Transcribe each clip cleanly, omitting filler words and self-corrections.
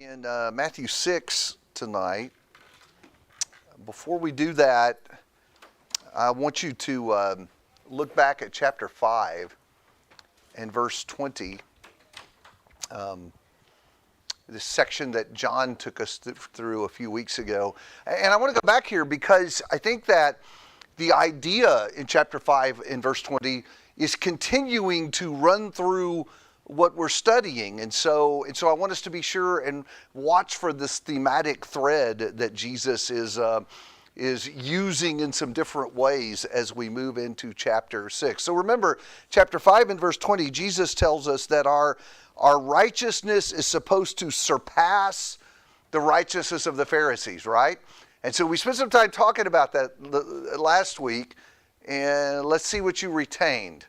in Matthew 6 tonight. Before we do that, I want you to look back at chapter 5 and verse 20. This section that John took us through a few weeks ago. And I want to go back here because I think that the idea in chapter 5 in verse 20 is continuing to run through what we're studying. And so I want us to be sure and watch for this thematic thread that Jesus is using in some different ways as we move into chapter 6. So remember, chapter 5 and verse 20, Jesus tells us that our righteousness is supposed to surpass the righteousness of the Pharisees, right? And so we spent some time talking about that last week, and let's see what you retained,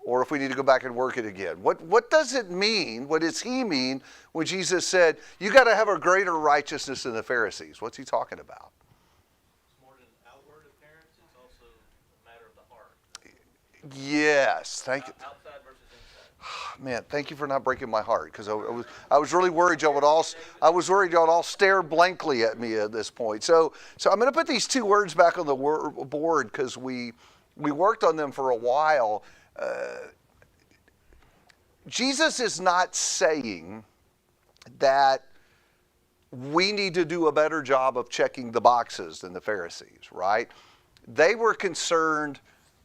or if we need to go back and work it again. What does it mean? What does he mean when Jesus said, you got to have a greater righteousness than the Pharisees? What's he talking about? It's more than outward appearance. It's also a matter of the heart. Yes, thank you. Outside versus inside. Man, thank you for not breaking my heart, because I was really worried y'all would all stare blankly at me at this point. So I'm going to put these two words back on the board because we worked on them for a while. Jesus is not saying that we need to do a better job of checking the boxes than the Pharisees, right? They were concerned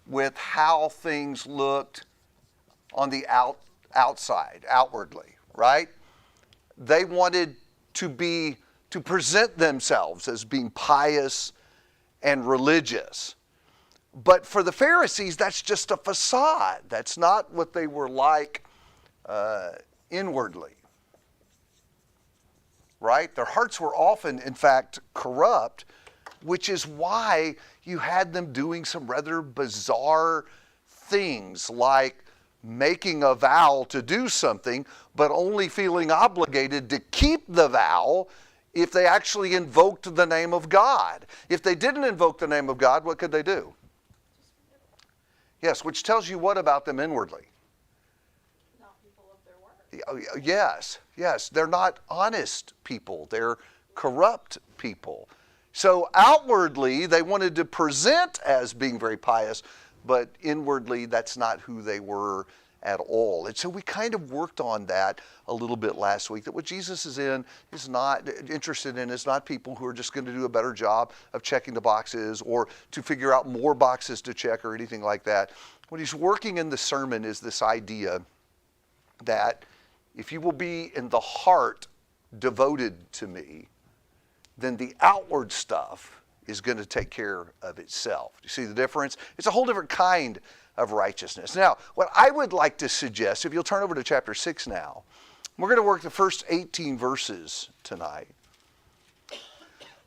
with how things looked on the outside, outwardly, right? They wanted to present themselves as being pious and religious. But for the Pharisees, that's just a facade. That's not what they were like inwardly, right? Their hearts were often, in fact, corrupt, which is why you had them doing some rather bizarre things, like making a vow to do something, but only feeling obligated to keep the vow if they actually invoked the name of God. If they didn't invoke the name of God, what could they do? Yes, which tells you what about them inwardly? Not people of their word. Yes. They're not honest people. They're corrupt people. So outwardly, they wanted to present as being very pious, but inwardly, that's not who they were at all. And so we kind of worked on that a little bit last week, that what Jesus is not interested in is not people who are just going to do a better job of checking the boxes or to figure out more boxes to check or anything like that. What he's working in the sermon is this idea that if you will be in the heart devoted to me, then the outward stuff is going to take care of itself. Do you see the difference? It's a whole different kind of righteousness. Now, what I would like to suggest, if you'll turn over to chapter 6 now, we're going to work the first 18 verses tonight.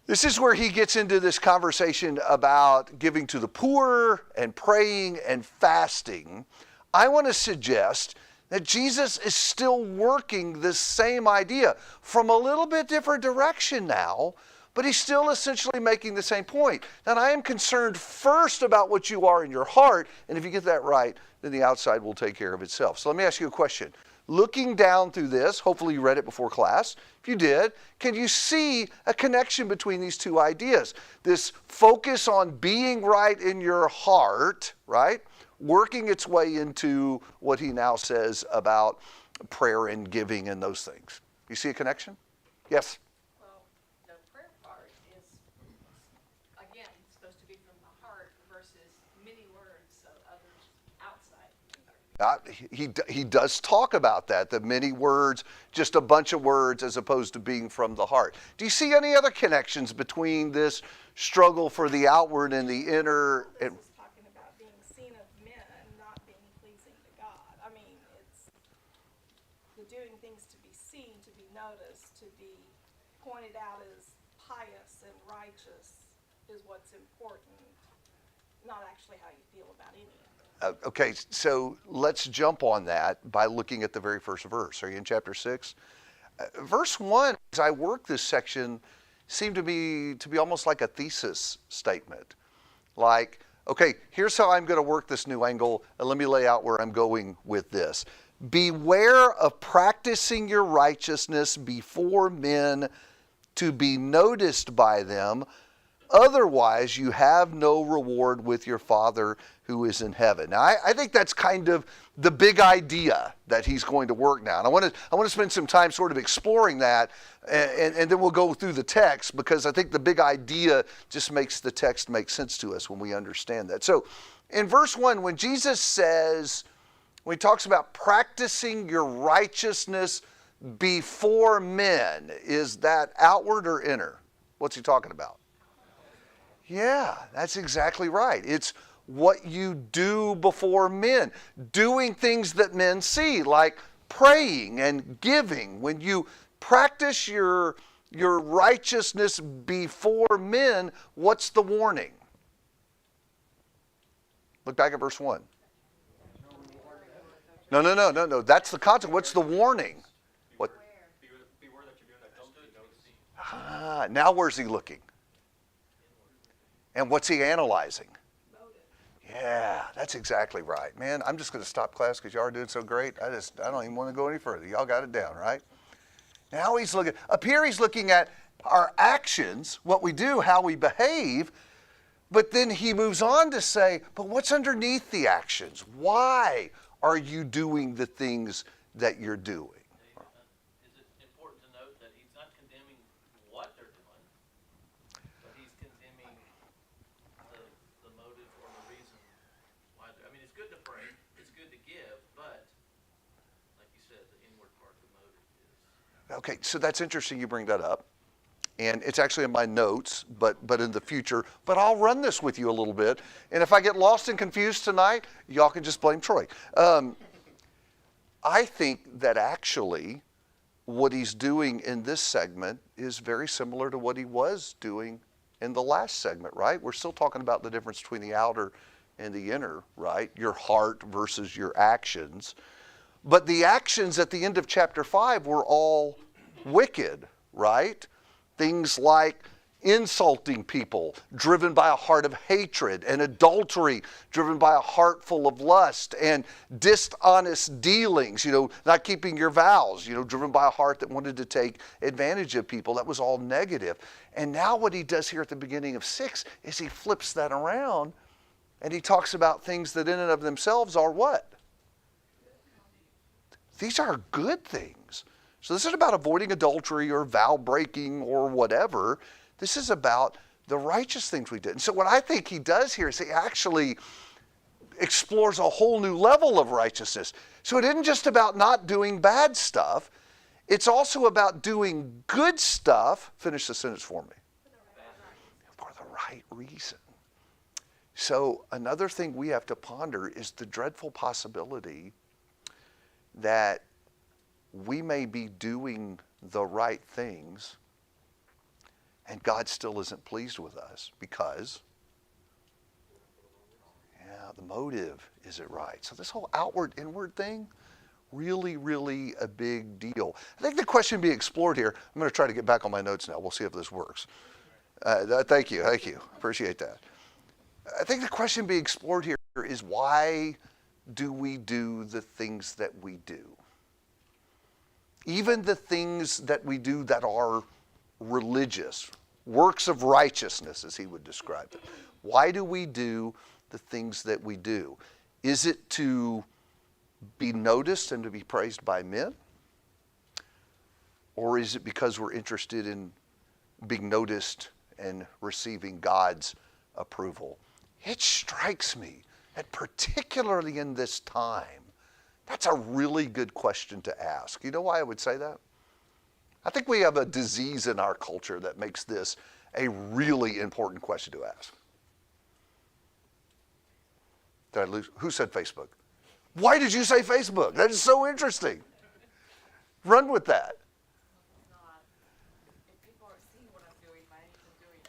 This is where he gets into this conversation about giving to the poor and praying and fasting. I want to suggest that Jesus is still working this same idea from a little bit different direction now, but he's still essentially making the same point. That I am concerned first about what you are in your heart, and if you get that right, then the outside will take care of itself. So let me ask you a question. Looking down through this, hopefully you read it before class. If you did, can you see a connection between these two ideas? This focus on being right in your heart, right? Working its way into what he now says about prayer and giving and those things. You see a connection? Yes? He does talk about that, the many words, just a bunch of words as opposed to being from the heart. Do you see any other connections between this struggle for the outward and the inner? This is talking about being seen of men and not being pleasing to God. I mean, it's the doing things to be seen, to be noticed, to be pointed out as pious and righteous is what's important, not actually how you feel about any of it. Okay, so let's jump on that by looking at the very first verse. Are you in chapter 6? Verse 1, as I work this section, seemed to be almost like a thesis statement. Like, okay, here's how I'm going to work this new angle, and let me lay out where I'm going with this. Beware of practicing your righteousness before men to be noticed by them. Otherwise, you have no reward with your Father who is in heaven. Now, I think that's kind of the big idea that he's going to work now. And I want to spend some time sort of exploring that, and then we'll go through the text, because I think the big idea just makes the text make sense to us when we understand that. So in verse 1, when Jesus says, when he talks about practicing your righteousness before men, is that outward or inner? What's he talking about? Yeah, that's exactly right. It's what you do before men, doing things that men see, like praying and giving. When you practice your righteousness before men, what's the warning? Look back at verse 1. No. That's the context. What's the warning? What? Beware that you're doing that. Don't do it, don't see. Now where's he looking? And what's he analyzing? Yeah, that's exactly right. Man, I'm just going to stop class because y'all are doing so great. I don't even want to go any further. Y'all got it down, right? Now he's looking, up here he's looking at our actions, what we do, how we behave, but then he moves on to say, but what's underneath the actions? Why are you doing the things that you're doing? Is it important to note that he's not condemning what they're doing, but he's condemning the motive or the reason why they're, I mean, it's good to pray, it's good to give, but like you said, the inward part of the motive is. Okay, so that's interesting you bring that up. And it's actually in my notes, but in the future. But I'll run this with you a little bit. And if I get lost and confused tonight, y'all can just blame Troy. I think that actually what he's doing in this segment is very similar to what he was doing in the last segment, right? We're still talking about the difference between the outer and the inner, right? Your heart versus your actions. But the actions at the end of chapter 5 were all wicked, right? Things like insulting people, driven by a heart of hatred, and adultery, driven by a heart full of lust, and dishonest dealings, not keeping your vows, driven by a heart that wanted to take advantage of people. That was all negative. And now what he does here at the beginning of 6 is he flips that around, and he talks about things that in and of themselves are what? These are good things. So this isn't about avoiding adultery or vow breaking or whatever. This is about the righteous things we did. And so what I think he does here is he actually explores a whole new level of righteousness. So it isn't just about not doing bad stuff. It's also about doing good stuff. Finish the sentence for me. For the right reason. So another thing we have to ponder is the dreadful possibility that we may be doing the right things and God still isn't pleased with us because, the motive isn't right. So this whole outward-inward thing, really, really a big deal. I think the question being explored here, I'm going to try to get back on my notes now. We'll see if this works. Thank you. Appreciate that. I think the question being explored here is, why do we do the things that we do? Even the things that we do that are religious, works of righteousness, as he would describe them. Why do we do the things that we do? Is it to be noticed and to be praised by men? Or is it because we're interested in being noticed and receiving God's approval? It strikes me that particularly in this time, that's a really good question to ask. You know why I would say that? I think we have a disease in our culture that makes this a really important question to ask. Did I lose? Who said Facebook? Why did you say Facebook? That is so interesting. Run with that. If people are seeing what I'm doing, why ain't you doing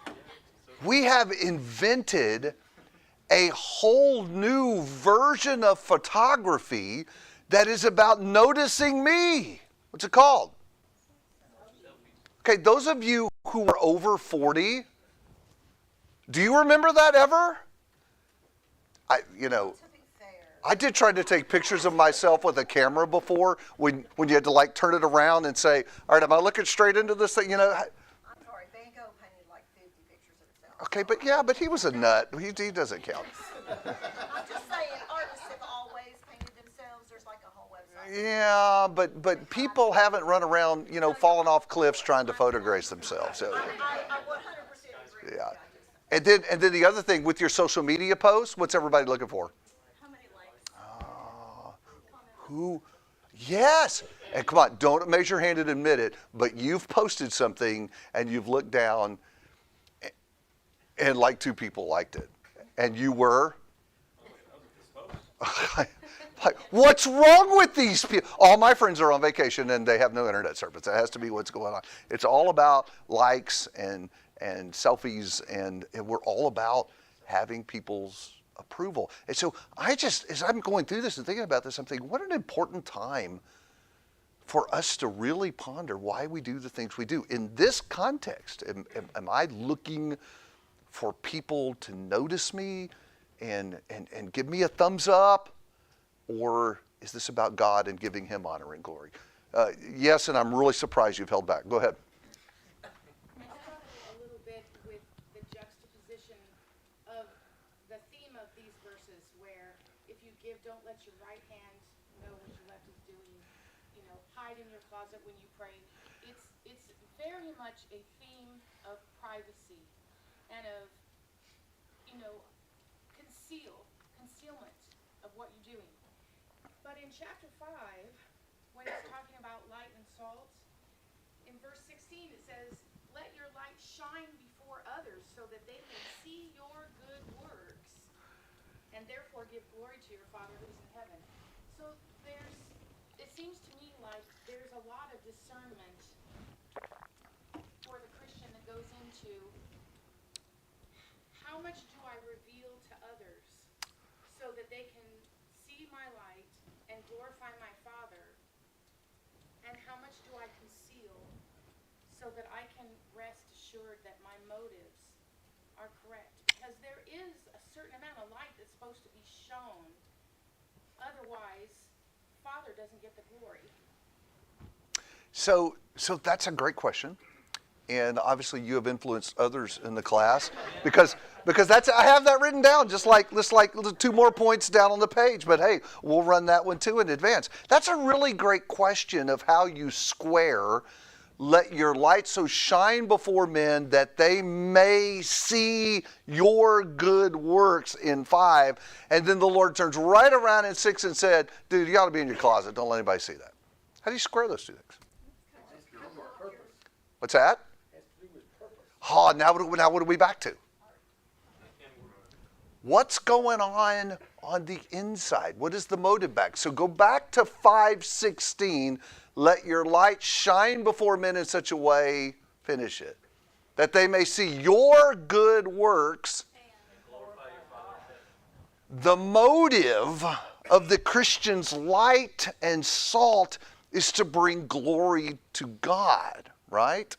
it? We have invented a whole new version of photography that is about noticing me. What's it called? Okay, those of you who are over 40, do you remember that ever? To be fair, I did try to take pictures of myself with a camera before when you had to like turn it around and say, all right, am I looking straight into this thing? You know, I'm sorry, Van Gogh painted like 50 pictures of himself. okay, but he was a nut. He doesn't count. I'm just saying, artists have always painted themselves. There's like a whole website. Yeah, but people haven't run around, you know, falling off cliffs trying to photograph themselves. So, I 100% agree with yeah. you. And then the other thing with your social media posts, what's everybody looking for? How many likes? Who? Yes. And come on, don't raise your hand and admit it, but you've posted something and you've looked down and like 2 people liked it. And you were? Like, what's wrong with these people? All my friends are on vacation and they have no internet service. That has to be what's going on. It's all about likes and selfies, and we're all about having people's approval. And so as I'm going through this and thinking about this, I'm thinking, what an important time for us to really ponder why we do the things we do. In this context, am I looking for people to notice me and give me a thumbs up? Or is this about God and giving him honor and glory? Yes, and I'm really surprised you've held back. Go ahead. I struggle a little bit with the juxtaposition of the theme of these verses where if you give, don't let your right hand know what your left is doing. You know, hide in your closet when you pray. It's very much a theme of privacy and of, you know, concealment of what you're doing. But in chapter 5, when it's talking about light and salt, in verse 16 it says, let your light shine before others so that they may see your good works and therefore give glory to your Father who's in heaven. So it seems to me like there's a lot of discernment for the Christian that goes into how much do I reveal to others so that they can see my light and glorify my Father, and how much do I conceal so that I can rest assured that my motives are correct? Because there is a certain amount of light that's supposed to be shown. Otherwise, Father doesn't get the glory. So that's a great question. And obviously you have influenced others in the class because that's, I have that written down, just like 2 more points down on the page. But hey, we'll run that one too in advance. That's a really great question of how you square let your light so shine before men that they may see your good works in 5. And then the Lord turns right around in 6 and said, dude, you ought to be in your closet. Don't let anybody see that. How do you square those 2 things? What's that? Oh, now what are we back to? What's going on the inside? What is the motive back? So go back to 5:16. Let your light shine before men in such a way, finish it, that they may see your good works. The motive of the Christian's light and salt is to bring glory to God, right?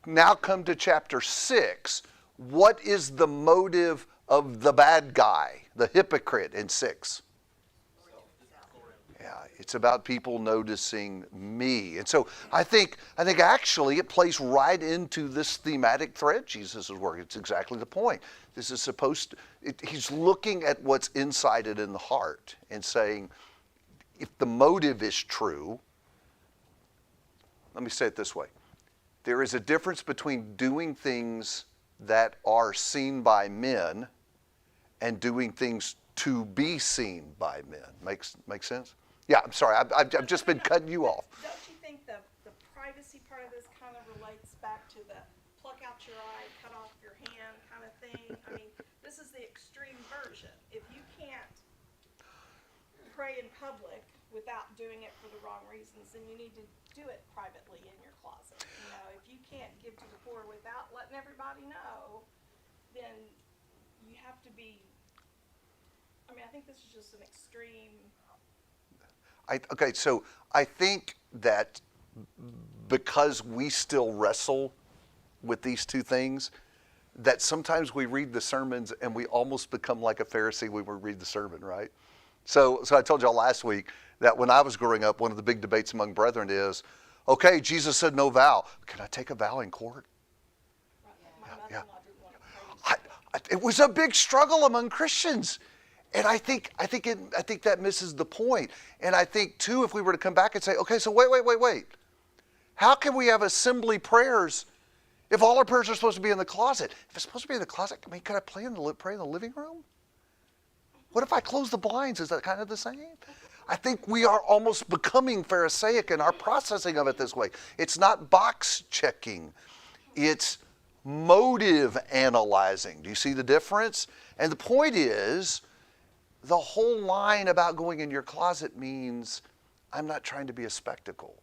Now come to chapter 6. What is the motive of the bad guy, the hypocrite in 6? Yeah, it's about people noticing me. And so I think actually it plays right into this thematic thread Jesus is working. It's exactly the point. This is he's looking at what's inside it in the heart and saying, if the motive is true, let me say it this way. There is a difference between doing things that are seen by men and doing things to be seen by men. Makes sense? Yeah, I'm sorry. I've just been cutting you off. Don't you think the privacy part of this kind of relates back to the pluck out your eye, cut off your hand kind of thing? I mean, this is the extreme version. If you can't pray in public without doing it for the wrong reasons, then you need to do it privately in your closet. You know, if you can't give to the poor without letting everybody know, then you have to be, I mean, I think this is just an extreme. Okay, so I think that because we still wrestle with these 2 things, that sometimes we read the sermons and we almost become like a Pharisee when we read the sermon, right? So I told y'all last week that when I was growing up, one of the big debates among brethren is, okay, Jesus said no vow. Can I take a vow in court? My mother-in-law didn't want to pray. It was a big struggle among Christians. And I think that misses the point. And I think, too, if we were to come back and say, okay, so wait. How can we have assembly prayers if all our prayers are supposed to be in the closet? If it's supposed to be in the closet, I mean, could I pray in the living room? What if I close the blinds? Is that kind of the same? I think we are almost becoming Pharisaic in our processing of it this way. It's not box checking. It's motive analyzing. Do you see the difference? And the point is, the whole line about going in your closet means I'm not trying to be a spectacle,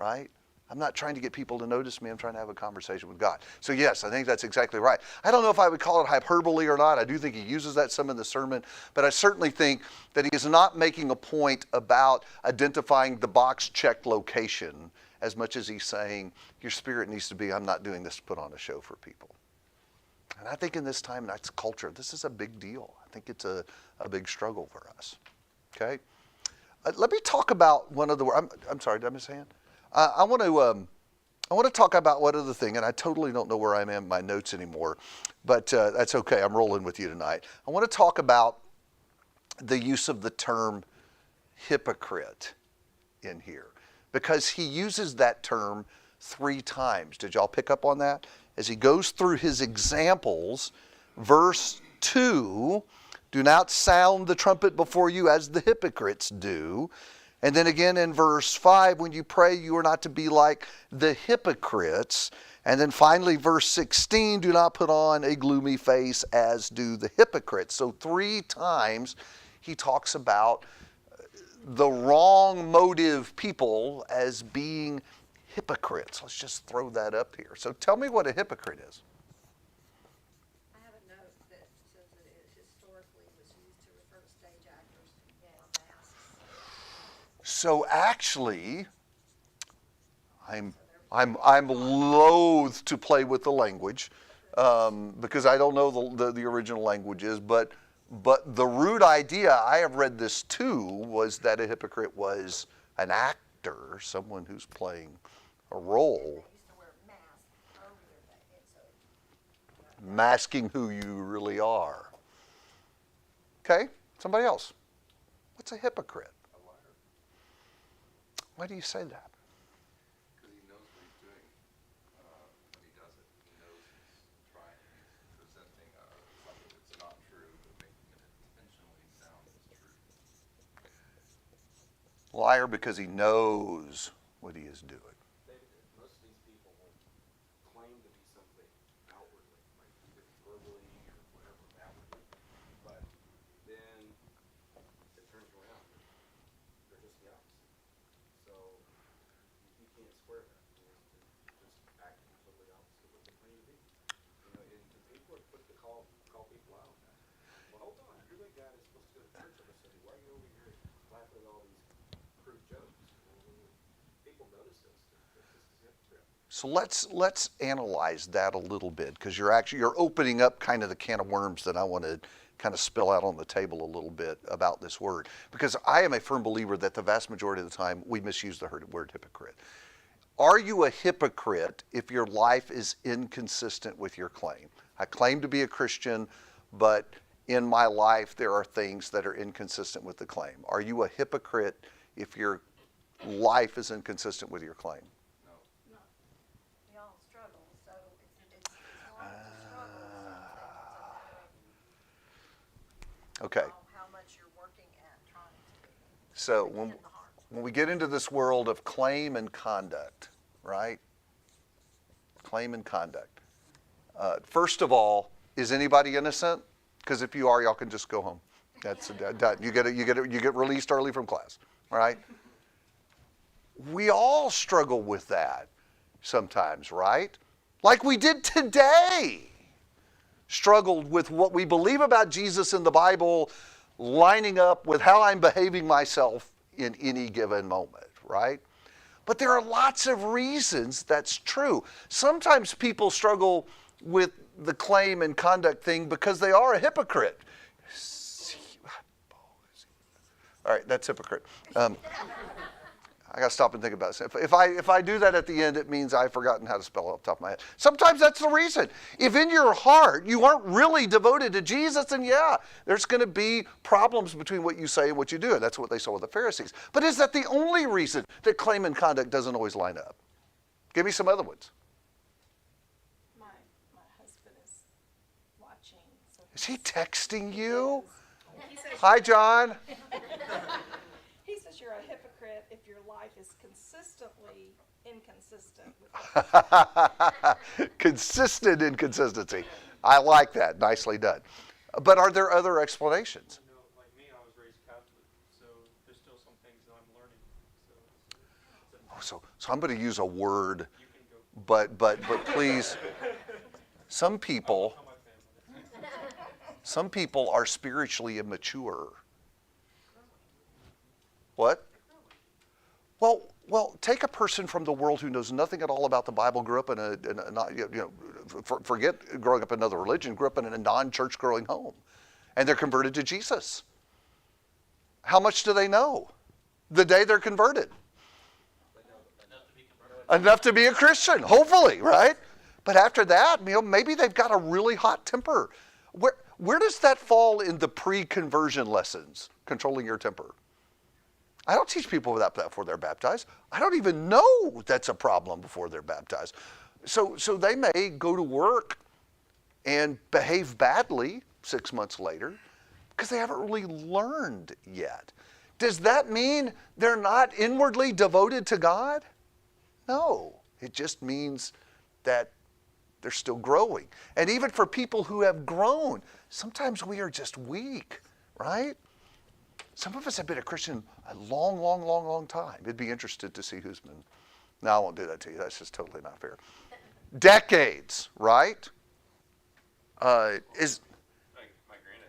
right? I'm not trying to get people to notice me. I'm trying to have a conversation with God. So yes, I think that's exactly right. I don't know if I would call it hyperbole or not. I do think he uses that some in the sermon, but I certainly think that he is not making a point about identifying the box-checked location as much as he's saying your spirit needs to be, I'm not doing this to put on a show for people. And I think in this time and that's culture, this is a big deal. I think it's a big struggle for us. Okay? Let me talk about one of the, I'm sorry, did I miss a hand? I want to talk about one other thing, and I totally don't know where I'm at in my notes anymore, but that's okay. I'm rolling with you tonight. I want to talk about the use of the term hypocrite in here, because he uses that term 3 times. Did y'all pick up on that? As he goes through his examples, verse 2, do not sound the trumpet before you as the hypocrites do. And then again in verse 5, when you pray, you are not to be like the hypocrites. And then finally, verse 16, do not put on a gloomy face as do the hypocrites. So 3 times he talks about the wrong motive people as being hypocrites. Let's just throw that up here. So tell me what a hypocrite is. I have a note that says that it historically was used to refer to stage actors who wore masks. So actually, I'm loath to play with the language because I don't know the original languages, but the root idea, I have read this too, was that a hypocrite was an actor, someone who's playing a role, They used to wear masks over their face, so masking who you really are. Okay, somebody else. What's a hypocrite? Why do you say that? Because he knows what he's doing when he does it. He knows he's trying, he's presenting something that's not true, but making it intentionally sound as true. Liar because he knows what he is doing. David, most of these people will claim to be something outwardly, like verbally or whatever outwardly, but then it turns around. They're just the opposite. So you can't square that. Just acting totally opposite of what they claim to be. And to people are quick to call people out on that. Well, hold on, you're the guy that's supposed to go to church every Sunday. Why are you over here laughing at all these crude jokes? People notice those things. This is hypocrite. So let's analyze that a little bit, because you're opening up kind of the can of worms that I want to kind of spill out on the table a little bit about this word, because I am a firm believer that the vast majority of the time we misuse the word hypocrite. Are you a hypocrite if your life is inconsistent with your claim? I claim to be a Christian, but in my life there are things that are inconsistent with the claim. Are you a hypocrite if your life is inconsistent with your claim? we all struggle, so it's as long as you struggle, it's Okay. how much you're working at trying to So in the heart. when we get into this world of claim and conduct, right? Claim and conduct. First of all, is anybody innocent? Because if you are, y'all can just go home. That's done. You get released early from class, all right? We all struggle with that sometimes, right? Like we did today. Struggled with what we believe about Jesus in the Bible lining up with how I'm behaving myself in any given moment, right? But there are lots of reasons that's true. Sometimes people struggle with the claim and conduct thing because they are a hypocrite. All right, that's hypocrite. I got to stop and think about this. If I do that at the end, it means I've forgotten how to spell it off the top of my head. Sometimes that's the reason. If in your heart you aren't really devoted to Jesus, then yeah, there's going to be problems between what you say and what you do. And that's what they saw with the Pharisees. But is that the only reason that claim and conduct doesn't always line up? Give me some other ones. My husband is watching. So Is he texting you? he says, Hi, John. he says you're a hypocrite if your life is consistently inconsistent with Consistent inconsistency. I like that. Nicely done. But are there other explanations? You know, like me, I was raised Catholic, so there's still some things that I'm learning. So So I'm going to use a word, you can go. but please, some people Tell my family. some people are spiritually immature. What? Well, take a person from the world who knows nothing at all about the Bible, grew up in a not, forget growing up in another religion, grew up in a non-church growing home, and they're converted to Jesus. How much do they know the day they're converted? Enough to be a Christian, hopefully, right? But after that, maybe they've got a really hot temper. Where does that fall in the pre-conversion lessons, controlling your temper? I don't teach people that before they're baptized. I don't even know that's a problem before they're baptized. So they may go to work and behave badly 6 months later because they haven't really learned yet. Does that mean they're not inwardly devoted to God? No. It just means that they're still growing. And even for people who have grown, sometimes we are just weak, right? Some of us have been a Christian a long time. It'd be interested to see who's been. No, I won't do that to you. That's just totally not fair. Decades, right? My granddad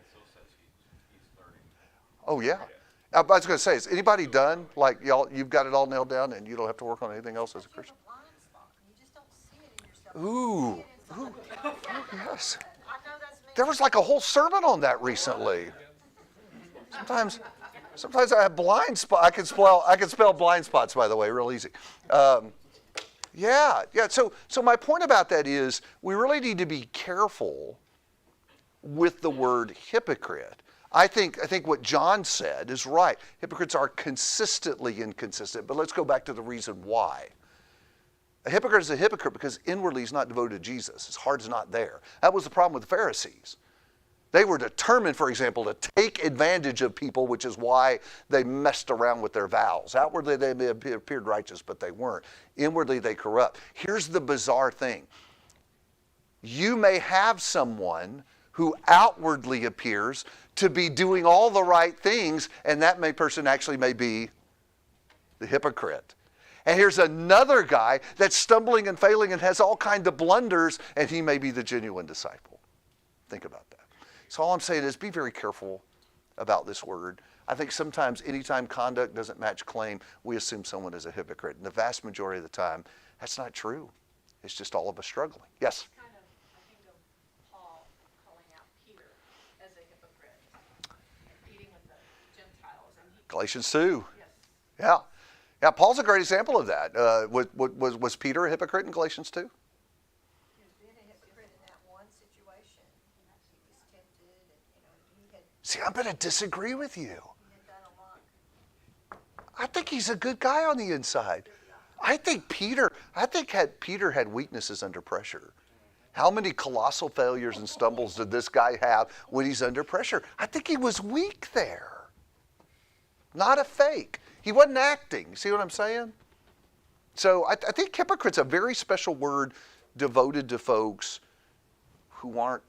still says he's learning. Oh yeah. I was going to say, is anybody done? Like y'all, you've got it all nailed down, and you don't have to work on anything else as a Christian. You have a blind spot, and you just don't see it in yourself. Ooh, yes. I know that's me. There was like a whole sermon on that recently. Sometimes I have blind spot. I can spell blind spots, by the way, real easy. Yeah. So my point about that is we really need to be careful with the word hypocrite. I think what John said is right. Hypocrites are consistently inconsistent. But let's go back to the reason why. A hypocrite is a hypocrite because inwardly he's not devoted to Jesus. His heart's not there. That was the problem with the Pharisees. They were determined, for example, to take advantage of people, which is why they messed around with their vows. Outwardly, they may have appeared righteous, but they weren't. Inwardly, they corrupt. Here's the bizarre thing. You may have someone who outwardly appears to be doing all the right things, and that person actually may be the hypocrite. And here's another guy that's stumbling and failing and has all kinds of blunders, and he may be the genuine disciple. Think about that. So all I'm saying is be very careful about this word. I think sometimes anytime conduct doesn't match claim, we assume someone is a hypocrite. And the vast majority of the time, that's not true. It's just all of us struggling. Yes? Kind of, I think of Paul calling out Peter as a hypocrite and eating with the Gentiles. And he, Galatians 2. yes, Yeah, Paul's a great example of that. Was Peter a hypocrite in Galatians 2? he was being a hypocrite in that one situation. He was tempted, and he had See, I'm going to disagree with you. done a lot. I think he's a good guy on the inside. I think Peter had weaknesses under pressure. How many colossal failures and stumbles did this guy have when he's under pressure? I think he was weak there. Not a fake. He wasn't acting. See what I'm saying? So I think hypocrite's a very special word devoted to folks who aren't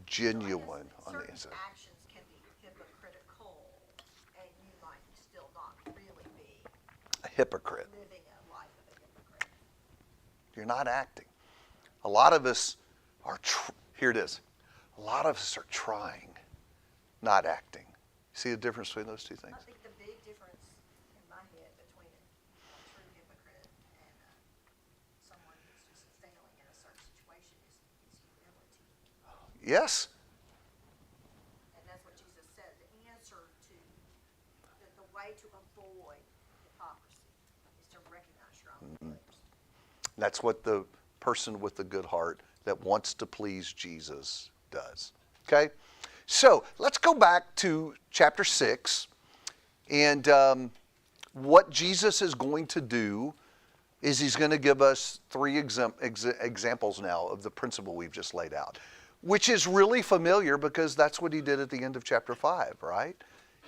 genuine on the Certain inside. actions can be hypocritical, and you might still not really be A hypocrite. living a life of a hypocrite. You're not acting. A lot of us are, here it is. A lot of us are trying, not acting. See the difference between those two things? I think the big difference in my head between a true hypocrite and someone who's just failing in a certain situation is humility. Yes. And that's what Jesus said. The answer to the way to avoid hypocrisy is to recognize your own failures. That's what the person with the good heart that wants to please Jesus does. Okay? So let's go back to chapter 6. And what Jesus is going to do is he's going to give us 3 examples now of the principle we've just laid out, which is really familiar because that's what he did at the end of chapter 5, right?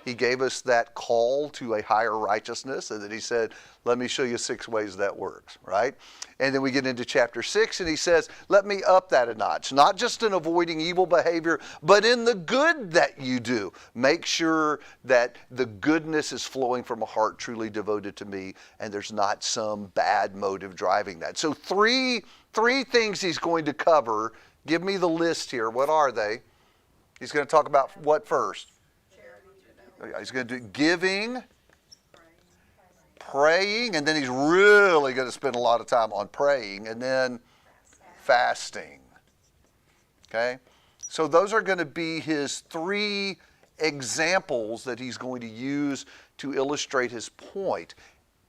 He gave us that call to a higher righteousness, and then he said, let me show you 6 ways that works, right? And then we get into chapter 6, and he says, let me up that a notch, not just in avoiding evil behavior, but in the good that you do. Make sure that the goodness is flowing from a heart truly devoted to me, and there's not some bad motive driving that. So three things he's going to cover. Give me the list here. What are they? He's going to talk about what first? He's going to do giving, praying, and then he's really going to spend a lot of time on praying, and then fasting. Okay? So those are going to be his 3 examples that he's going to use to illustrate his point.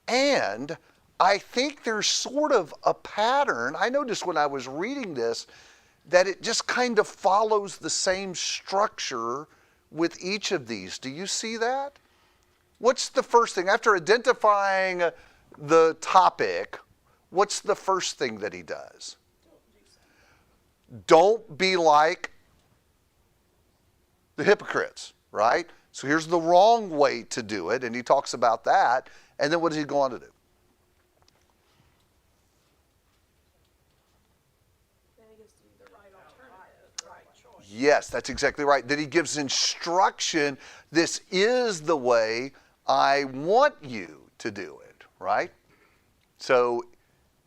And I think there's sort of a pattern. I noticed when I was reading this that it just kind of follows the same structure with each of these. Do you see that? What's the first thing? After identifying the topic, what's the first thing that he does? Don't be like the hypocrites, right? So here's the wrong way to do it, and he talks about that. And then what does he go on to do? Yes, that's exactly right. That he gives instruction. This is the way I want you to do it, right? So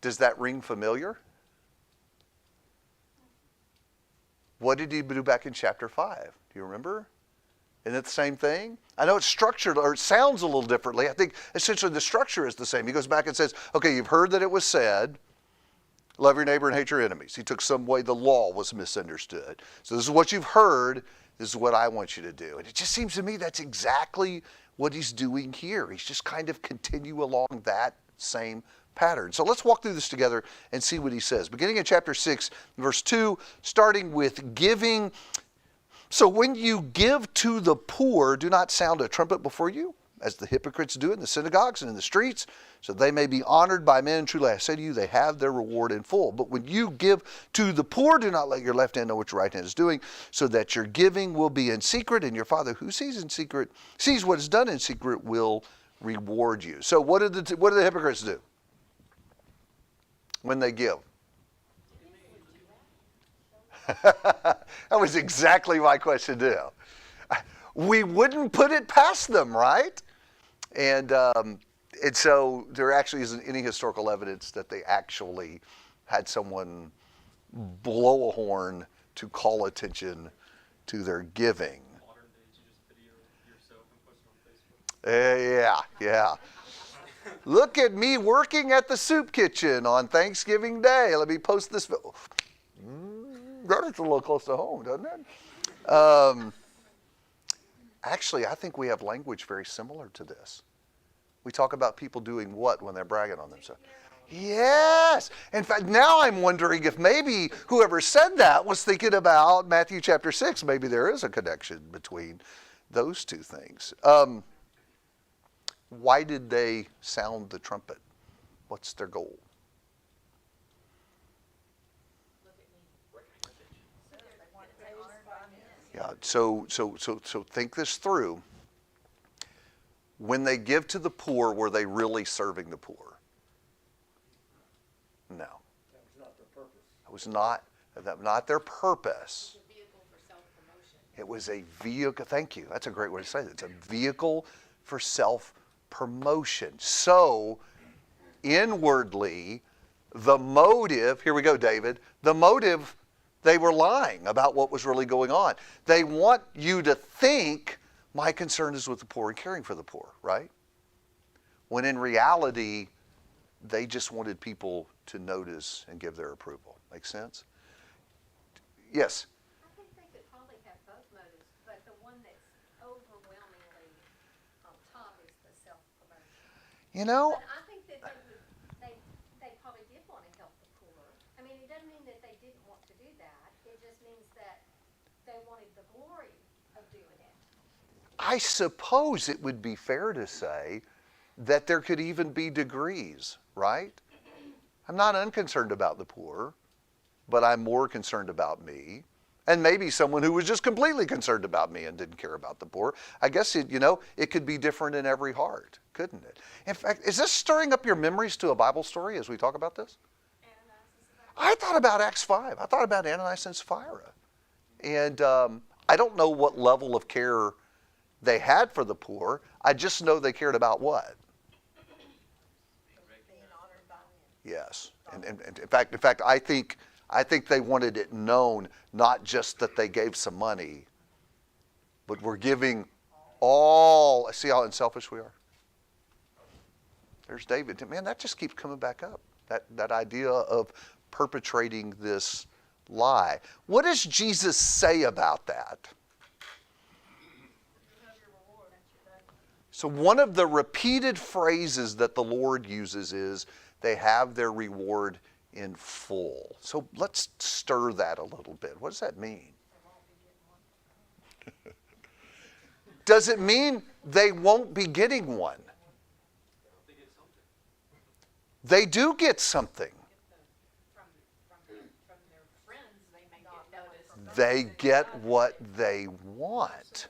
does that ring familiar? What did he do back in chapter 5? Do you remember? Isn't it the same thing? I know it's structured, or it sounds a little differently. I think essentially the structure is the same. He goes back and says, okay, you've heard that it was said, love your neighbor and hate your enemies. He took some way the law was misunderstood. So this is what you've heard. This is what I want you to do. And it just seems to me that's exactly what he's doing here. He's just kind of continue along that same pattern. So let's walk through this together and see what he says. Beginning in chapter 6, verse 2, starting with giving. So when you give to the poor, do not sound a trumpet before you, as the hypocrites do in the synagogues and in the streets, so they may be honored by men. Truly I say to you, they have their reward in full. But when you give to the poor, do not let your left hand know what your right hand is doing, so that your giving will be in secret, and your Father who sees what is done in secret will reward you. So what do the hypocrites do when they give? That was exactly my question too. We wouldn't put it past them, right? And so there actually isn't any historical evidence that they actually had someone blow a horn to call attention to their giving. Modern days, you just video yourself and post it on Facebook. Yeah. Look at me working at the soup kitchen on Thanksgiving Day. Let me post this. That's a little close to home, doesn't it? Actually, I think we have language very similar to this. We talk about people doing what when they're bragging on themselves? Yes. In fact, now I'm wondering if maybe whoever said that was thinking about Matthew chapter 6. Maybe there is a connection between those two things. Why did they sound the trumpet? What's their goal? Yeah, so think this through. When they give to the poor, were they really serving the poor? No. That was not their purpose. That was not their purpose. It's a vehicle for self-promotion. It was a vehicle. Thank you. That's a great way to say it. It's a vehicle for self-promotion. So, inwardly, the motive, here we go, David, the motive, they were lying about what was really going on. They want you to think, my concern is with the poor and caring for the poor, right? When in reality, they just wanted people to notice and give their approval. Make sense? Yes? I think they could probably have both motives, but the one that's overwhelmingly on top is the You know, But I think that they probably did want to help the poor. I mean, it doesn't mean that they didn't want to do that. It just means that they wanted the glory of doing it. I suppose it would be fair to say that there could even be degrees, right? I'm not unconcerned about the poor, but I'm more concerned about me. And maybe someone who was just completely concerned about me and didn't care about the poor. I guess, it could be different in every heart, couldn't it? In fact, is this stirring up your memories to a Bible story as we talk about this? I thought about Acts 5. I thought about Ananias and Sapphira. And I don't know what level of care they had for the poor. I just know they cared about what? Being honored by men. Yes. And in fact, I think they wanted it known, not just that they gave some money, but we're giving all. See how unselfish we are? There's David. Man, that just keeps coming back up. That idea of perpetrating this lie. What does Jesus say about that? So one of the repeated phrases that the Lord uses is, they have their reward in full. So let's stir that a little bit. What does that mean? Does it mean they won't be getting one? They do get something. From their friends, they may get noticed. They get what they want.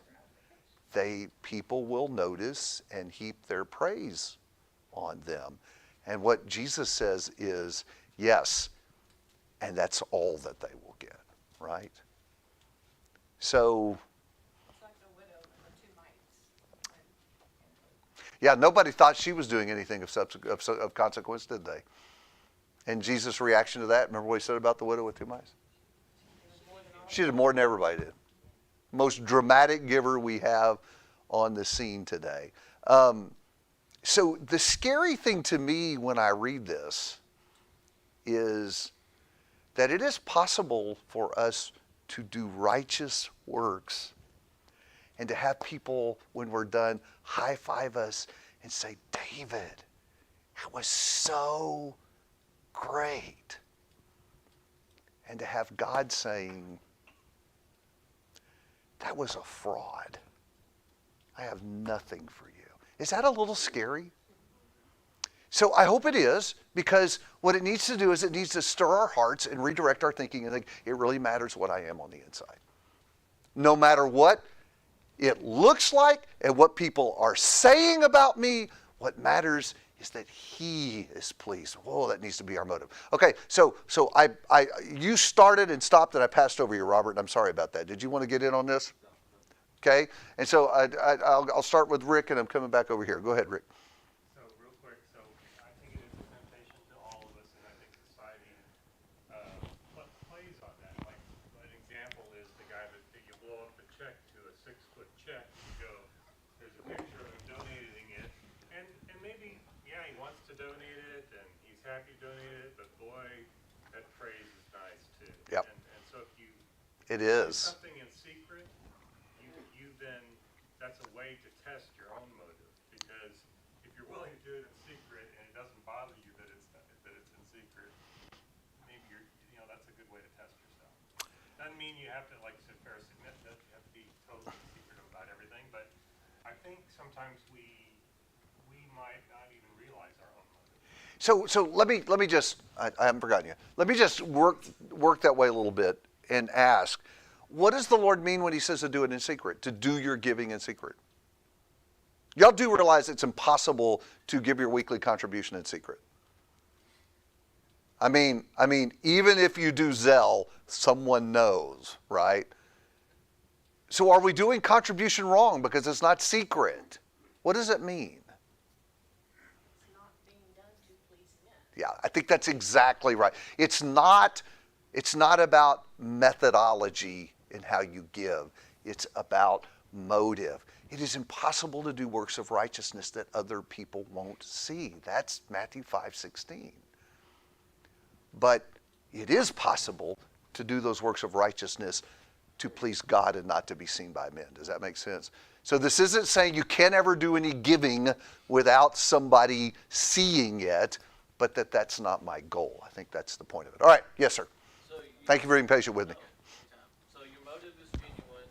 People will notice and heap their praise on them. And what Jesus says is, yes, and that's all that they will get, right? So, It's like the widow and the two mites. yeah, nobody thought she was doing anything of consequence, did they? And Jesus' reaction to that, remember what he said about the widow with 2 mice? She did more than everybody did. Most dramatic giver we have on the scene today. So the scary thing to me when I read this is that it is possible for us to do righteous works and to have people, when we're done, high-five us and say, David, that was so great. And to have God saying, that was a fraud. I have nothing for you. Is that a little scary? So I hope it is, because what it needs to do is it needs to stir our hearts and redirect our thinking and think, it really matters what I am on the inside. No matter what it looks like and what people are saying about me, what matters is that he is pleased. Whoa, that needs to be our motive. Okay, so you started and stopped and I passed over you, Robert, and I'm sorry about that. Did you want to get in on this? Okay, and so I'll start with Rick, and I'm coming back over here. Go ahead, Rick. So real quick, I think it is a temptation to all of us, and I think society plays on that. Like an example is the guy that you blow up a check to a 6-foot check. You go, there's a picture of him donating it, and maybe he wants to donate it, and he's happy to donate it, but boy, that praise is nice too. Yep. And so if you It do is. something in secret, you then, that's a way to test your own motive, because if you're willing to do it in secret and it doesn't bother you that it's in secret, maybe that's a good way to test yourself. Doesn't mean you have to, like you said, Ferris, admit that you have to be totally secret about everything, but I think sometimes we might not even realize our own motive. So let me just, I haven't forgotten you. Let me just work that way a little bit and ask, what does the Lord mean when he says to do it in secret, to do your giving in secret? Y'all do realize it's impossible to give your weekly contribution in secret. I mean, even if you do Zelle, someone knows, right? So are we doing contribution wrong because it's not secret? What does it mean? It's not being done to please men. Yeah, I think that's exactly right. It's not about methodology in how you give. It's about motive. It is impossible to do works of righteousness that other people won't see. That's Matthew 5:16. But it is possible to do those works of righteousness to please God and not to be seen by men. Does that make sense? So this isn't saying you can't ever do any giving without somebody seeing it, but that's not my goal. I think that's the point of it. All right, yes, sir. So Thank you for being patient with me. So your motive is genuine,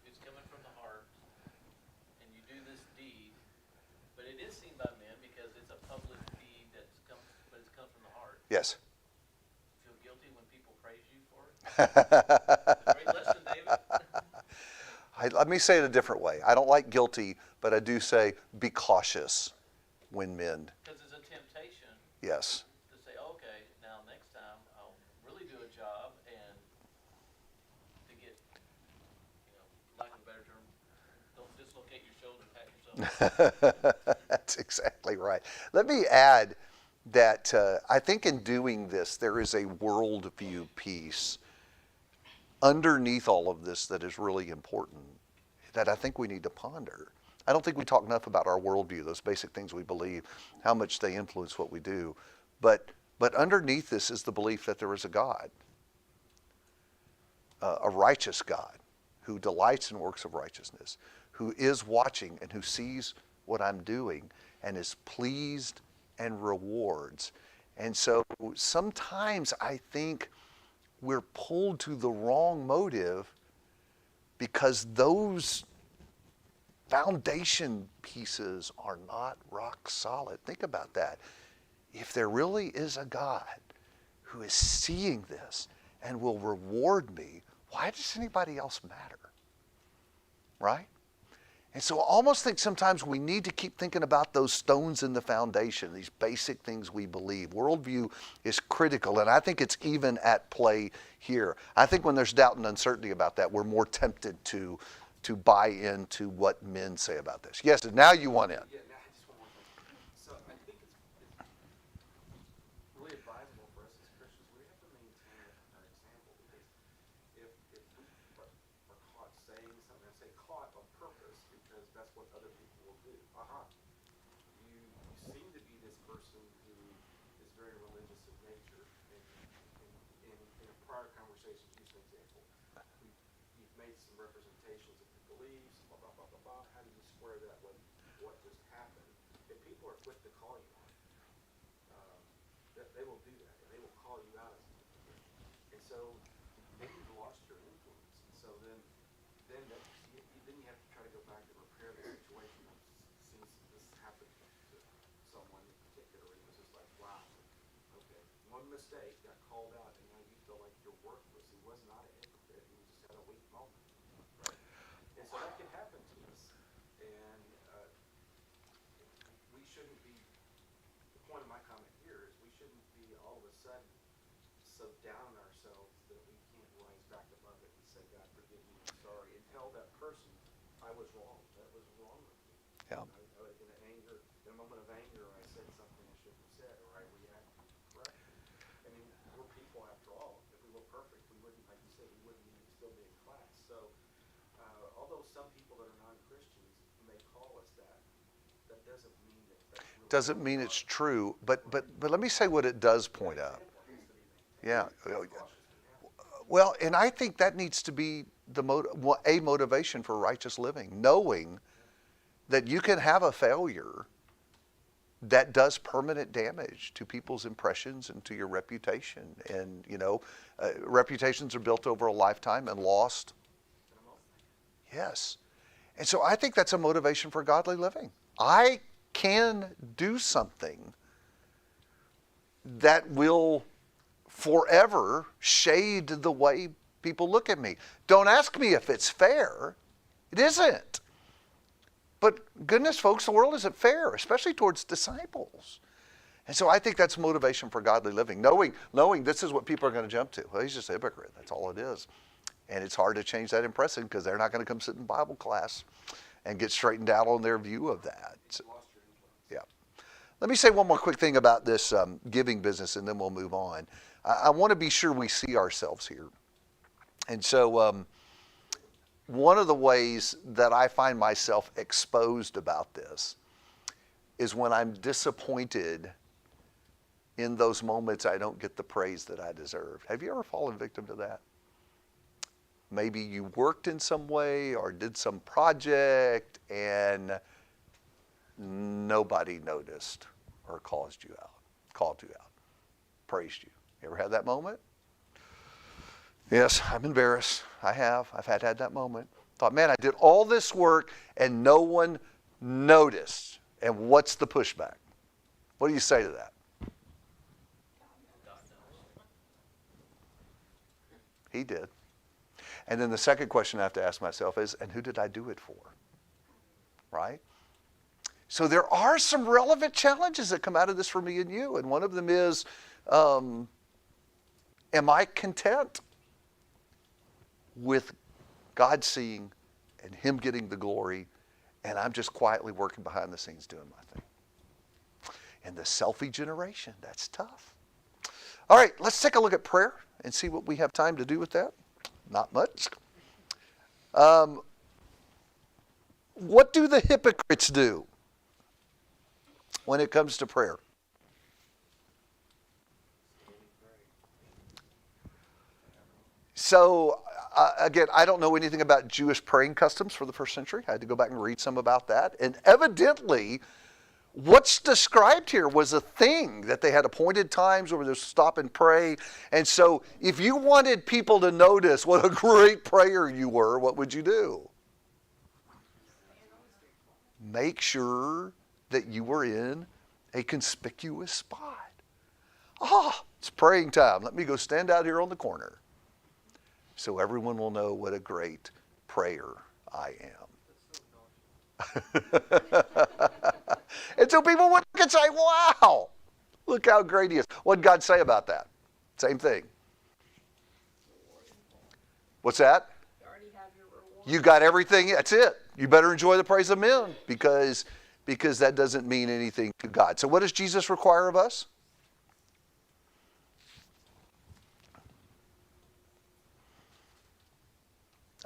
it's coming from the heart, and you do this deed, but it is seen by men because it's a public deed but it's come from the heart. Yes. Feel guilty when people praise you for it? Great lesson, David. Let me say it a different way. I don't like guilty, but I do say be cautious when men. Because it's a temptation Yes. to say, okay, now next time I'll really do a job and to get, lack of a better term, don't dislocate your shoulder, pat yourself. That's exactly right. Let me add that I think in doing this, there is a worldview piece underneath all of this that is really important, that I think we need to ponder. I don't think we talk enough about our worldview, those basic things we believe, how much they influence what we do. But underneath this is the belief that there is a God, a righteous God who delights in works of righteousness, who is watching and who sees what I'm doing and is pleased and rewards. And so sometimes I think we're pulled to the wrong motive because those foundation pieces are not rock solid. Think about that. If there really is a God who is seeing this and will reward me, why does anybody else matter? Right? And so I almost think sometimes we need to keep thinking about those stones in the foundation, these basic things we believe. Worldview is critical, and I think it's even at play here. I think when there's doubt and uncertainty about that, we're more tempted to buy into what men say about this. Yes, and now you want in. Yeah, now I just want one thing. So I think it's really advisable for us as Christians, we have to maintain an example, because if we are caught saying something, I say caught on purpose, because that's what other people will do. You seem to be this person who is very religious in nature, and in a prior conversation, use an example. You've made some representations of your beliefs, blah, blah, blah, blah, blah. How do you square that with what just happened? If people are quick to call you on it, they will do that, and they will call you out as something. And so maybe you've lost your influence. And so then you have to try to go back and repair the situation. I've seen this happen to someone in particular. It was just like, wow, okay, one mistake got called out, and now you feel like you're worthless. He was not a hypocrite. He just had a weak moment, right? And so that can happen to us. And we shouldn't be, the point of my comment here is we shouldn't be all of a sudden so down on ourselves that we can't rise back above it and say, God, forgive me, I'm sorry, and tell that person, I was wrong. That was wrong with me. Yeah. In a moment of anger, I said something I shouldn't have said, or I reacted correctly. I mean, we're people after all. If we were perfect, we wouldn't, like you said, we wouldn't even still be in class. So, although some people that are non-Christians may call us that, that doesn't mean that that's really Doesn't mean it's true, but let me say what it does point out. Yeah. Well, and I think that needs to be a motivation for righteous living, knowing that you can have a failure that does permanent damage to people's impressions and to your reputation. And, reputations are built over a lifetime and lost. Yes. And so I think that's a motivation for godly living. I can do something that will forever shade the way people look at me. Don't ask me if it's fair. It isn't. But goodness, folks, the world isn't fair, especially towards disciples. And so I think that's motivation for godly living, knowing this is what people are going to jump to. Well, he's just a hypocrite. That's all it is. And it's hard to change that impression because they're not going to come sit in Bible class and get straightened out on their view of that. So, yeah. Let me say one more quick thing about this giving business, and then we'll move on. I want to be sure we see ourselves here. And so one of the ways that I find myself exposed about this is when I'm disappointed in those moments I don't get the praise that I deserve. Have you ever fallen victim to that? maybe you worked in some way or did some project and nobody noticed or called you out, praised you. You ever had that moment? Yes, I'm embarrassed. I have. I've had that moment. Thought, man, I did all this work and no one noticed. And what's the pushback? What do you say to that? He did. And then the second question I have to ask myself is, and who did I do it for? Right? So there are some relevant challenges that come out of this for me and you. And one of them is, am I content with God seeing and Him getting the glory, and I'm just quietly working behind the scenes doing my thing? And the selfie generation, that's tough. All right, let's take a look at prayer and see what we have time to do with that. Not much. What do the hypocrites do when it comes to prayer? So, again, I don't know anything about Jewish praying customs for the first century. I had to go back and read some about that. And evidently, what's described here was a thing that they had appointed times where they would stop and pray. And so if you wanted people to notice what a great prayer you were, what would you do? Make sure that you were in a conspicuous spot. It's praying time. Let me go stand out here on the corner so everyone will know what a great prayer I am. And so people would look and say, wow, look how great he is. What did God say about that? Same thing. What's that? You already have your reward. You got everything. That's it. You better enjoy the praise of men because that doesn't mean anything to God. So what does Jesus require of us?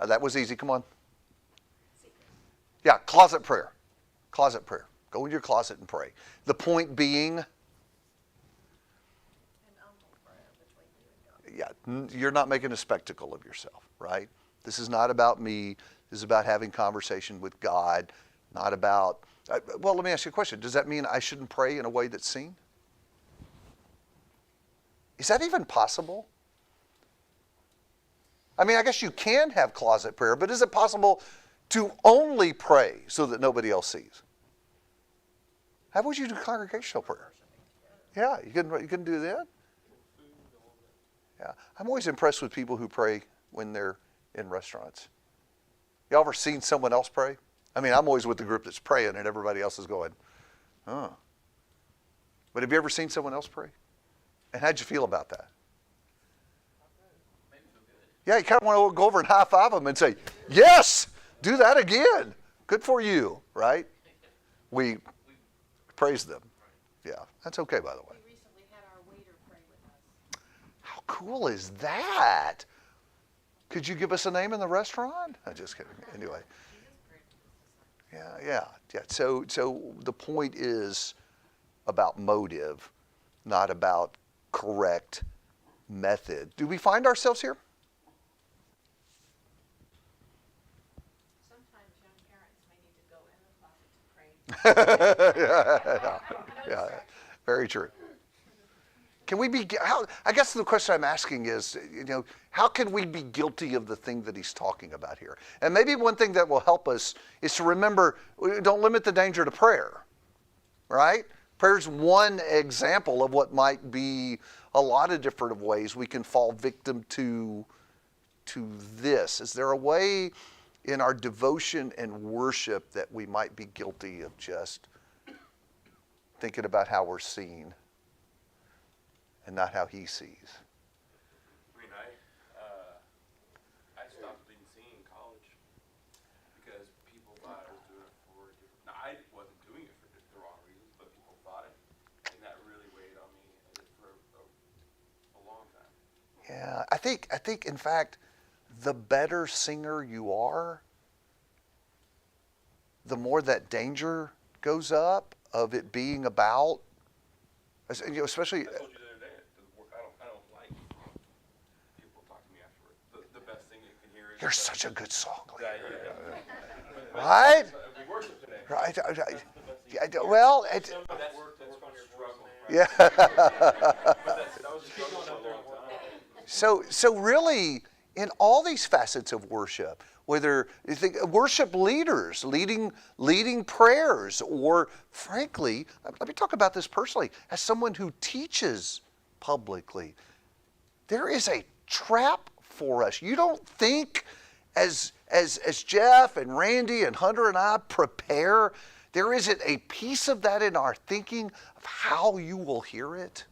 That was easy. Come on. Yeah, closet prayer. Closet prayer. Go in your closet and pray. The point being, yeah, you're not making a spectacle of yourself, right? This is not about me. This is about having conversation with God, not about, well, let me ask you a question. Does that mean I shouldn't pray in a way that's seen? Is that even possible? I mean, I guess you can have closet prayer, but is it possible to only pray so that nobody else sees? How would you do congregational prayer? Yeah, you can do that? Yeah, I'm always impressed with people who pray when they're in restaurants. Y'all ever seen someone else pray? I mean, I'm always with the group that's praying and everybody else is going, oh. But have you ever seen someone else pray? And how'd you feel about that? Yeah, you kind of want to go over and high five them and say, yes, do that again. Good for you, right? We praise them. Yeah, that's okay, by the way. We recently had our waiter pray with us. How cool is that? Could you give us a name in the restaurant? I'm just kidding. Anyway. Yeah. So the point is about motive, not about correct method. Do we find ourselves here? Sometimes young parents may need to go in the closet to pray. Yeah, very true. Can we be? I guess the question I'm asking is, how can we be guilty of the thing that he's talking about here? And maybe one thing that will help us is to remember: don't limit the danger to prayer. Right? Prayer's one example of what might be a lot of different ways we can fall victim to this. Is there a way in our devotion and worship that we might be guilty of just thinking about how we're seen and not how he sees? I mean, I stopped being seen in college because people thought I was doing it for different. Now, I wasn't doing it for the wrong reasons, but people thought it, and that really weighed on me for a long time. Yeah, I think in fact, the better singer you are, the more that danger goes up of it being about, especially. I told you the other day, I don't like people talk to me afterward. The best thing you can hear is You're such a good song leader. Right? We worship today. Right? Well, That's from your struggle. yeah. That was just going up there a long time. So really, in all these facets of worship, whether you think worship leaders leading prayers, or frankly, let me talk about this personally, as someone who teaches publicly, there is a trap for us. You don't think as Jeff and Randy and Hunter and I prepare, there isn't a piece of that in our thinking of how you will hear it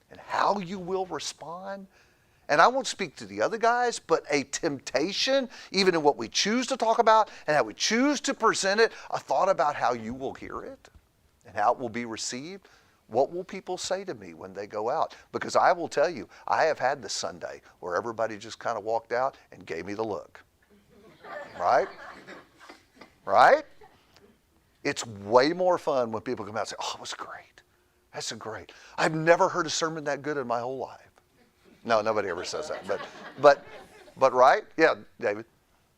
and how you will respond. And I won't speak to the other guys, but a temptation, even in what we choose to talk about and how we choose to present it, a thought about how you will hear it and how it will be received. What will people say to me when they go out? Because I will tell you, I have had the Sunday where everybody just kind of walked out and gave me the look. Right? Right? It's way more fun when people come out and say, oh, it was great. That's so great. I've never heard a sermon that good in my whole life. No, nobody ever says that. But right? Yeah, David.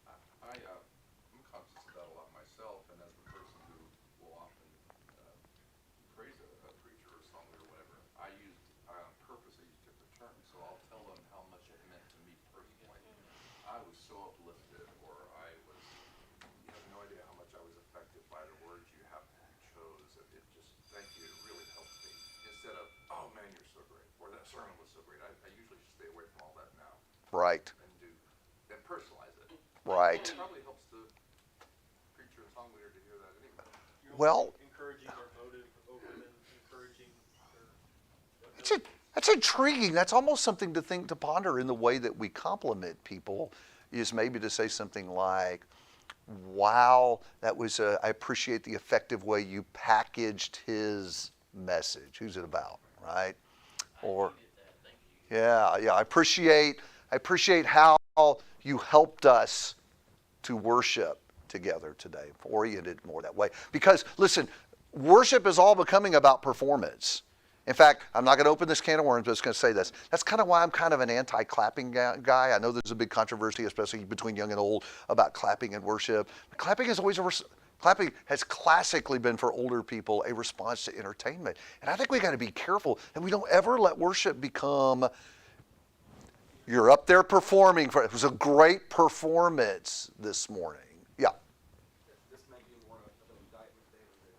I'm conscious of that a lot myself, and as the person who will often praise a preacher or a song or whatever, I on purpose use different terms, so I'll tell them how much it meant to me personally. I was so uplifted, or you have no idea how much I was affected by the words you chose. It just, thank you, it really helped me. Instead of, oh man, you're so great, or that sermon was so great. I usually just stay away from all that now. Right. And personalize it. Right. It probably helps the preacher and song leader to hear that anyway. Well, Encouraging their motive over than encouraging that's intriguing. That's almost something to ponder in the way that we compliment people, is maybe to say something like, wow, I appreciate the effective way you packaged his message. Who's it about, right? Or, yeah, I appreciate how you helped us to worship together today, oriented more that way. Because, listen, worship is all becoming about performance. In fact, I'm not going to open this can of worms, but I'm just going to say this. That's kind of why I'm kind of an anti-clapping guy. I know there's a big controversy, especially between young and old, about clapping and worship. Clapping has classically been for older people a response to entertainment. And I think we got to be careful that we don't ever let worship become, you're up there performing. It was a great performance this morning. Yeah. This may be more of an indictment, David,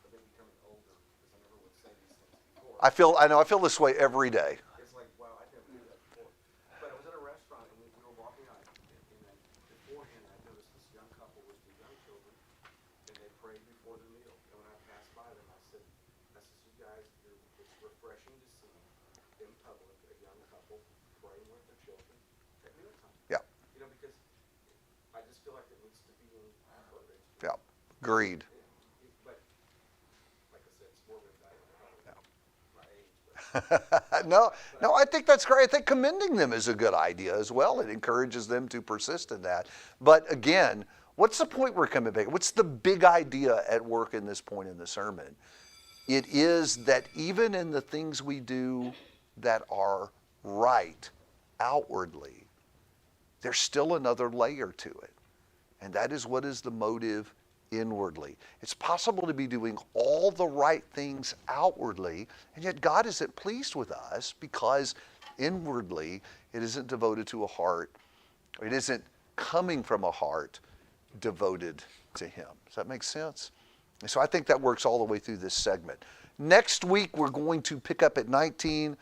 that they're becoming older, because I never would say these things before. I feel this way every day. It's like, wow, I never knew that before. But I was at a restaurant, and we were walking out, and then beforehand, I noticed this young couple with two young children, and they prayed before the meal. And when I passed by them, I said, you guys, it's refreshing to see in public a young couple praying with their children at mealtime. Yeah. You know, because I just feel like it needs to be encouraged. Yeah. Agreed. But, like I said, it's more of an indictment. My age, but. No, I think that's great. I think commending them is a good idea as well. It encourages them to persist in that. But again, what's the point we're coming back? What's the big idea at work in this point in the sermon? It is that even in the things we do that are right outwardly, there's still another layer to it. And that is, what is the motive inwardly? It's possible to be doing all the right things outwardly, and yet God isn't pleased with us because inwardly it isn't devoted to a heart, or it isn't coming from a heart devoted to Him. Does that make sense? And so I think that works all the way through this segment. Next week we're going to pick up at 19.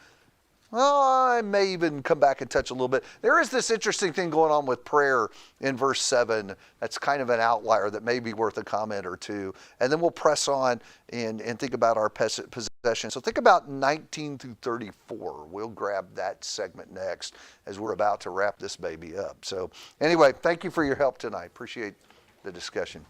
Well, I may even come back and touch a little bit. There is this interesting thing going on with prayer in verse 7. That's kind of an outlier that may be worth a comment or two. And then we'll press on and think about our possession. So think about 19 through 34. We'll grab that segment next as we're about to wrap this baby up. So anyway, thank you for your help tonight. Appreciate the discussion.